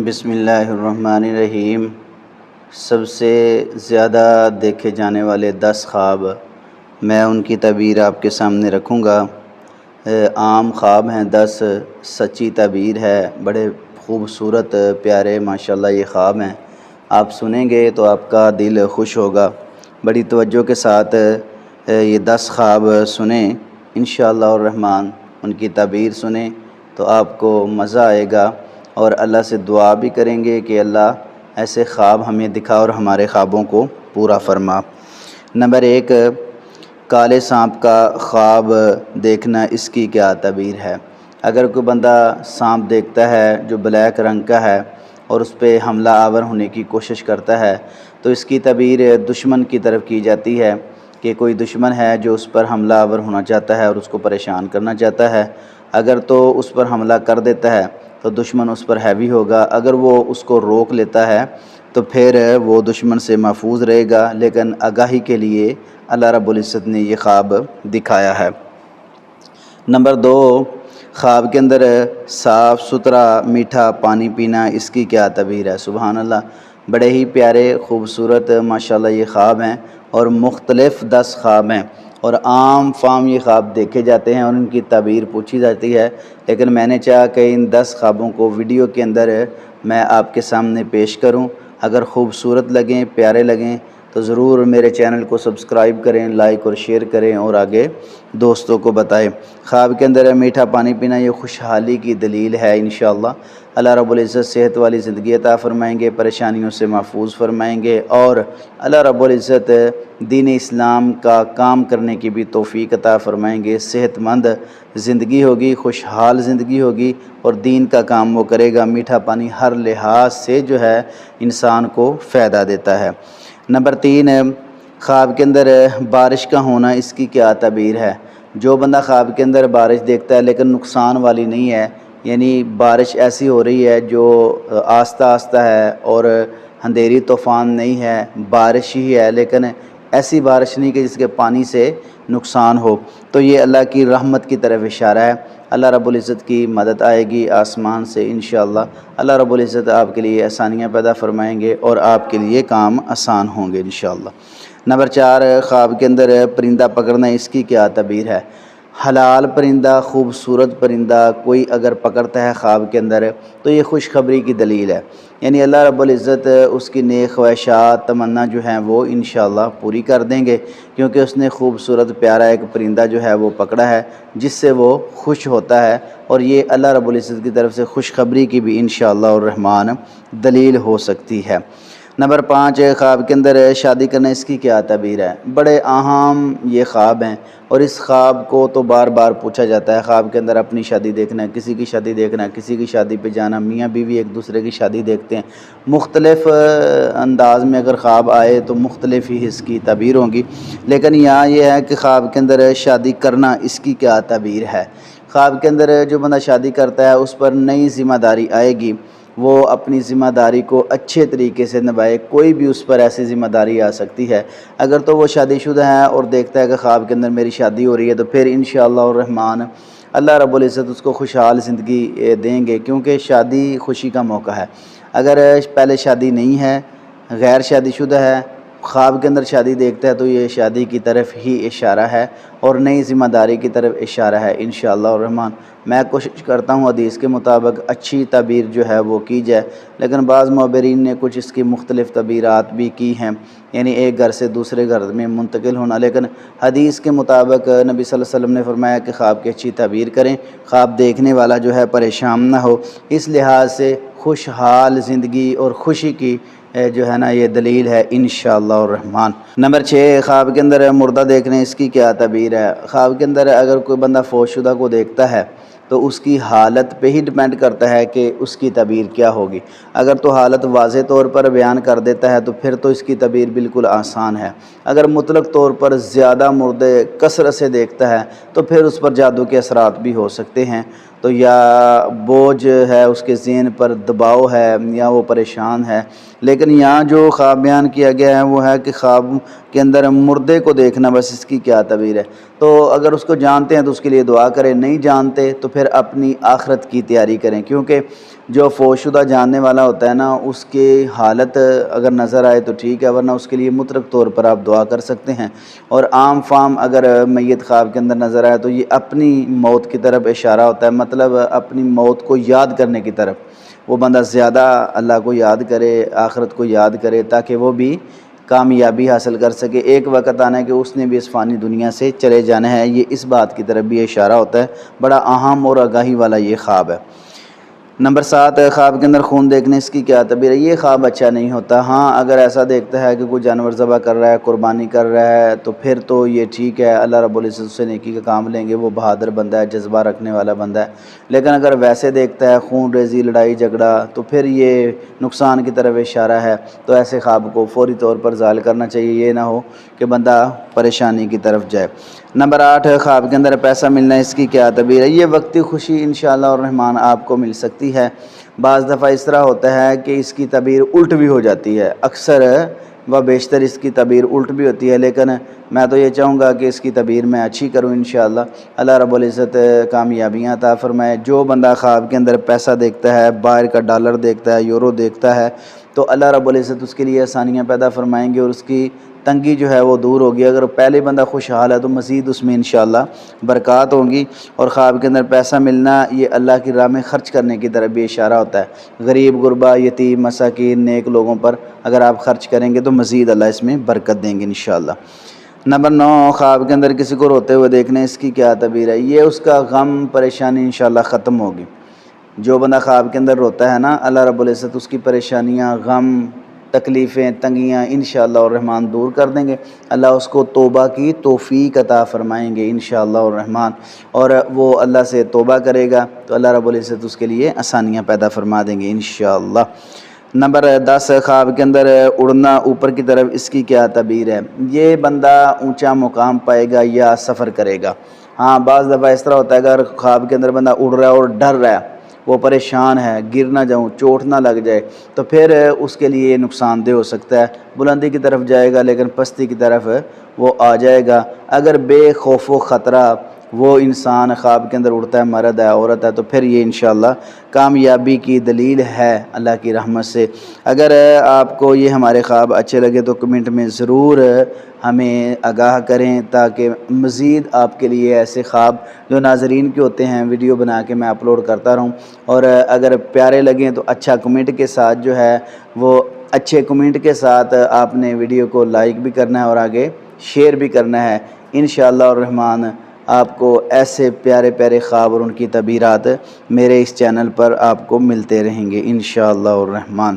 بسم اللہ الرحمن الرحیم۔ سب سے زیادہ دیکھے جانے والے 10 خواب میں ان کی تعبیر آپ کے سامنے رکھوں گا۔ عام خواب ہیں 10، سچی تعبیر ہے، بڑے خوبصورت پیارے ماشاءاللہ یہ خواب ہیں۔ آپ سنیں گے تو آپ کا دل خوش ہوگا۔ بڑی توجہ کے ساتھ یہ 10 خواب سنیں انشاءاللہ الرحمن، ان کی تعبیر سنیں تو آپ کو مزہ آئے گا، اور اللہ سے دعا بھی کریں گے کہ اللہ ایسے خواب ہمیں دکھا اور ہمارے خوابوں کو پورا فرما۔ نمبر 1، کالے سانپ کا خواب دیکھنا، اس کی کیا تعبیر ہے؟ اگر کوئی بندہ سانپ دیکھتا ہے جو بلیک رنگ کا ہے اور اس پہ حملہ آور ہونے کی کوشش کرتا ہے تو اس کی تعبیر دشمن کی طرف کی جاتی ہے کہ کوئی دشمن ہے جو اس پر حملہ آور ہونا چاہتا ہے اور اس کو پریشان کرنا چاہتا ہے۔ اگر تو اس پر حملہ کر دیتا ہے تو دشمن اس پر ہیوی ہوگا، اگر وہ اس کو روک لیتا ہے تو پھر وہ دشمن سے محفوظ رہے گا، لیکن آگاہی کے لیے اللہ رب العزت نے یہ خواب دکھایا ہے۔ نمبر 2، خواب کے اندر صاف ستھرا میٹھا پانی پینا، اس کی کیا تعبیر ہے؟ سبحان اللہ، بڑے ہی پیارے خوبصورت ماشاءاللہ یہ خواب ہیں، اور مختلف 10 خواب ہیں، اور عام فام یہ خواب دیکھے جاتے ہیں اور ان کی تعبیر پوچھی جاتی ہے، لیکن میں نے چاہا کہ ان 10 خوابوں کو ویڈیو کے اندر میں آپ کے سامنے پیش کروں۔ اگر خوبصورت لگیں، پیارے لگیں تو ضرور میرے چینل کو سبسکرائب کریں، لائک اور شیئر کریں اور آگے دوستوں کو بتائیں۔ خواب کے اندر میٹھا پانی پینا یہ خوشحالی کی دلیل ہے انشاءاللہ۔ اللہ رب العزت صحت والی زندگی عطا فرمائیں گے، پریشانیوں سے محفوظ فرمائیں گے، اور اللہ رب العزت دین اسلام کا کام کرنے کی بھی توفیق عطا فرمائیں گے۔ صحت مند زندگی ہوگی، خوشحال زندگی ہوگی، اور دین کا کام وہ کرے گا۔ میٹھا پانی ہر لحاظ سے جو ہے انسان کو فائدہ دیتا ہے۔ نمبر 3، خواب کے اندر بارش کا ہونا، اس کی کیا تعبیر ہے؟ جو بندہ خواب کے اندر بارش دیکھتا ہے لیکن نقصان والی نہیں ہے، یعنی بارش ایسی ہو رہی ہے جو آہستہ آہستہ ہے اور اندھیری طوفان نہیں ہے، بارش ہی ہے، لیکن ایسی بارش نہیں کہ جس کے پانی سے نقصان ہو، تو یہ اللہ کی رحمت کی طرف اشارہ ہے۔ اللہ رب العزت کی مدد آئے گی آسمان سے انشاءاللہ۔ اللہ رب العزت آپ کے لیے آسانیاں پیدا فرمائیں گے اور آپ کے لیے کام آسان ہوں گے انشاءاللہ۔ نمبر 4، خواب کے اندر پرندہ پکڑنا، اس کی کیا تعبیر ہے؟ حلال پرندہ، خوبصورت پرندہ کوئی اگر پکڑتا ہے خواب کے اندر تو یہ خوشخبری کی دلیل ہے، یعنی اللہ رب العزت اس کی نیک خواہشات تمنا جو ہیں وہ انشاءاللہ پوری کر دیں گے، کیونکہ اس نے خوبصورت پیارا ایک پرندہ جو ہے وہ پکڑا ہے جس سے وہ خوش ہوتا ہے، اور یہ اللہ رب العزت کی طرف سے خوشخبری کی بھی انشاءاللہ الرحمن دلیل ہو سکتی ہے۔ نمبر 5، خواب کے اندر شادی کرنا، اس کی کیا تعبیر ہے؟ بڑے اہم یہ خواب ہیں، اور اس خواب کو تو بار بار پوچھا جاتا ہے۔ خواب کے اندر اپنی شادی دیکھنا، کسی کی شادی دیکھنا، کسی کی شادی پہ جانا، میاں بیوی ایک دوسرے کی شادی دیکھتے ہیں، مختلف انداز میں اگر خواب آئے تو مختلف ہی اس کی تعبیر ہوں گی، لیکن یہاں یہ ہے کہ خواب کے اندر شادی کرنا، اس کی کیا تعبیر ہے؟ خواب کے اندر جو بندہ شادی کرتا ہے اس پر نئی ذمہ داری آئے گی، وہ اپنی ذمہ داری کو اچھے طریقے سے نبھائے۔ کوئی بھی اس پر ایسی ذمہ داری آ سکتی ہے، اگر تو وہ شادی شدہ ہے اور دیکھتا ہے کہ خواب کے اندر میری شادی ہو رہی ہے تو پھر انشاءاللہ الرحمن اللہ رب العزت اس کو خوشحال زندگی دیں گے، کیونکہ شادی خوشی کا موقع ہے۔ اگر پہلے شادی نہیں ہے، غیر شادی شدہ ہے، خواب کے اندر شادی دیکھتا ہے تو یہ شادی کی طرف ہی اشارہ ہے اور نئی ذمہ داری کی طرف اشارہ ہے انشاءاللہ الرحمن۔ میں کوشش کرتا ہوں حدیث کے مطابق اچھی تعبیر جو ہے وہ کی جائے، لیکن بعض معبرین نے کچھ اس کی مختلف تعبیرات بھی کی ہیں، یعنی ایک گھر سے دوسرے گھر میں منتقل ہونا، لیکن حدیث کے مطابق نبی صلی اللہ علیہ وسلم نے فرمایا کہ خواب کی اچھی تعبیر کریں، خواب دیکھنے والا جو ہے پریشان نہ ہو۔ اس لحاظ سے خوشحال زندگی اور خوشی کی جو ہے نا یہ دلیل ہے انشاءاللہ الرحمن۔ نمبر 6، خواب کے اندر مردہ دیکھنے، اس کی کیا تعبیر ہے؟ خواب کے اندر اگر کوئی بندہ فوت شدہ کو دیکھتا ہے تو اس کی حالت پہ ہی ڈیپینڈ کرتا ہے کہ اس کی تعبیر کیا ہوگی۔ اگر تو حالت واضح طور پر بیان کر دیتا ہے تو پھر تو اس کی تعبیر بالکل آسان ہے۔ اگر مطلق طور پر زیادہ مردے کثرت سے دیکھتا ہے تو پھر اس پر جادو کے اثرات بھی ہو سکتے ہیں، تو یا بوجھ ہے اس کے ذہن پر، دباؤ ہے، یا وہ پریشان ہے۔ لیکن یہاں جو خواب بیان کیا گیا ہے وہ ہے کہ خواب کے اندر مردے کو دیکھنا، بس اس کی کیا تعبیر ہے؟ تو اگر اس کو جانتے ہیں تو اس کے لیے دعا کریں، نہیں جانتے تو پھر اپنی آخرت کی تیاری کریں، کیونکہ جو فوت شدہ جاننے والا ہوتا ہے نا، اس کی حالت اگر نظر آئے تو ٹھیک ہے، ورنہ اس کے لیے مطلق طور پر آپ دعا کر سکتے ہیں۔ اور عام فام اگر میت خواب کے اندر نظر آئے تو یہ اپنی موت کی طرف اشارہ ہوتا ہے، مطلب اپنی موت کو یاد کرنے کی طرف۔ وہ بندہ زیادہ اللہ کو یاد کرے، آخرت کو یاد کرے، تاکہ وہ بھی کامیابی حاصل کر سکے۔ ایک وقت آنا ہے کہ اس نے بھی اس فانی دنیا سے چلے جانا ہے، یہ اس بات کی طرف بھی اشارہ ہوتا ہے۔ بڑا اہم اور آگاہی والا یہ خواب ہے۔ نمبر 7، خواب کے اندر خون دیکھنے اس کی کیا تعبیر ہے؟ یہ خواب اچھا نہیں ہوتا۔ ہاں اگر ایسا دیکھتا ہے کہ کوئی جانور ذبح کر رہا ہے، قربانی کر رہا ہے، تو پھر تو یہ ٹھیک ہے، اللہ رب العزت سے نیکی کا کام لیں گے، وہ بہادر بندہ ہے، جذبہ رکھنے والا بندہ ہے۔ لیکن اگر ویسے دیکھتا ہے خون ریزی، لڑائی جھگڑا، تو پھر یہ نقصان کی طرف اشارہ ہے۔ تو ایسے خواب کو فوری طور پر زائل کرنا چاہیے، یہ نہ ہو کہ بندہ پریشانی کی طرف جائے۔ نمبر 8، خواب کے اندر پیسہ ملنا اس کی کیا تعبیر ہے؟ یہ وقتی خوشی انشاءاللہ الرحمن آپ کو مل سکتی ہے۔ بعض دفعہ اس طرح ہوتا ہے کہ اس کی تعبیر الٹ بھی ہو جاتی ہے، اکثر و بیشتر اس کی تعبیر الٹ بھی ہوتی ہے، لیکن میں تو یہ چاہوں گا کہ اس کی تعبیر میں اچھی کروں انشاءاللہ۔ اللہ رب العزت کامیابیاں عطا فرمائے۔ جو بندہ خواب کے اندر پیسہ دیکھتا ہے، باہر کا ڈالر دیکھتا ہے، یورو دیکھتا ہے، تو اللہ رب العزت اس کے لیے آسانیاں پیدا فرمائیں گے اور اس کی تنگی جو ہے وہ دور ہوگی۔ اگر پہلے بندہ خوشحال ہے تو مزید اس میں انشاءاللہ برکات ہوں گی۔ اور خواب کے اندر پیسہ ملنا یہ اللہ کی راہ میں خرچ کرنے کی طرف بھی اشارہ ہوتا ہے۔ غریب غربا، یتیم، مساکین، نیک لوگوں پر اگر آپ خرچ کریں گے تو مزید اللہ اس میں برکت دیں گے انشاءاللہ۔ نمبر 9، خواب کے اندر کسی کو روتے ہوئے دیکھنے اس کی کیا تعبیر ہے؟ یہ اس کا غم پریشانی انشاءاللہ ختم ہوگی۔ جو بندہ خواب کے اندر روتا ہے نا، اللہ رب العزت اس کی پریشانیاں، غم، تکلیفیں، تنگیاں انشاءاللہ الرحمن دور کر دیں گے۔ اللہ اس کو توبہ کی توفیق عطا فرمائیں گے انشاءاللہ الرحمن، اور وہ اللہ سے توبہ کرے گا تو اللہ رب العزت اس کے لیے آسانیاں پیدا فرما دیں گے انشاءاللہ۔ نمبر 10، خواب کے اندر اڑنا اوپر کی طرف اس کی کیا تعبیر ہے؟ یہ بندہ اونچا مقام پائے گا یا سفر کرے گا۔ ہاں بعض دفعہ اس طرح ہوتا ہے کہ اگر خواب کے اندر بندہ اڑ رہا ہے اور ڈر رہا ہے، وہ پریشان ہے، گر نہ جاؤں، چوٹ نہ لگ جائے، تو پھر اس کے لیے نقصان دہ ہو سکتا ہے۔ بلندی کی طرف جائے گا لیکن پستی کی طرف وہ آ جائے گا۔ اگر بے خوف و خطرہ وہ انسان خواب کے اندر اڑتا ہے، مرد ہے، عورت ہے، تو پھر یہ انشاءاللہ کامیابی کی دلیل ہے اللہ کی رحمت سے۔ اگر آپ کو یہ ہمارے خواب اچھے لگے تو کمنٹ میں ضرور ہمیں آگاہ کریں، تاکہ مزید آپ کے لیے ایسے خواب جو ناظرین کے ہوتے ہیں ویڈیو بنا کے میں اپلوڈ کرتا رہوں۔ اور اگر پیارے لگیں تو اچھا کمنٹ کے ساتھ جو ہے وہ اچھے کمنٹ کے ساتھ آپ نے ویڈیو کو لائک بھی کرنا ہے اور آگے شیئر بھی کرنا ہے۔ انشاءاللہ الرحمن آپ کو ایسے پیارے پیارے خواب اور ان کی تعبیرات میرے اس چینل پر آپ کو ملتے رہیں گے انشاءاللہ الرحمن۔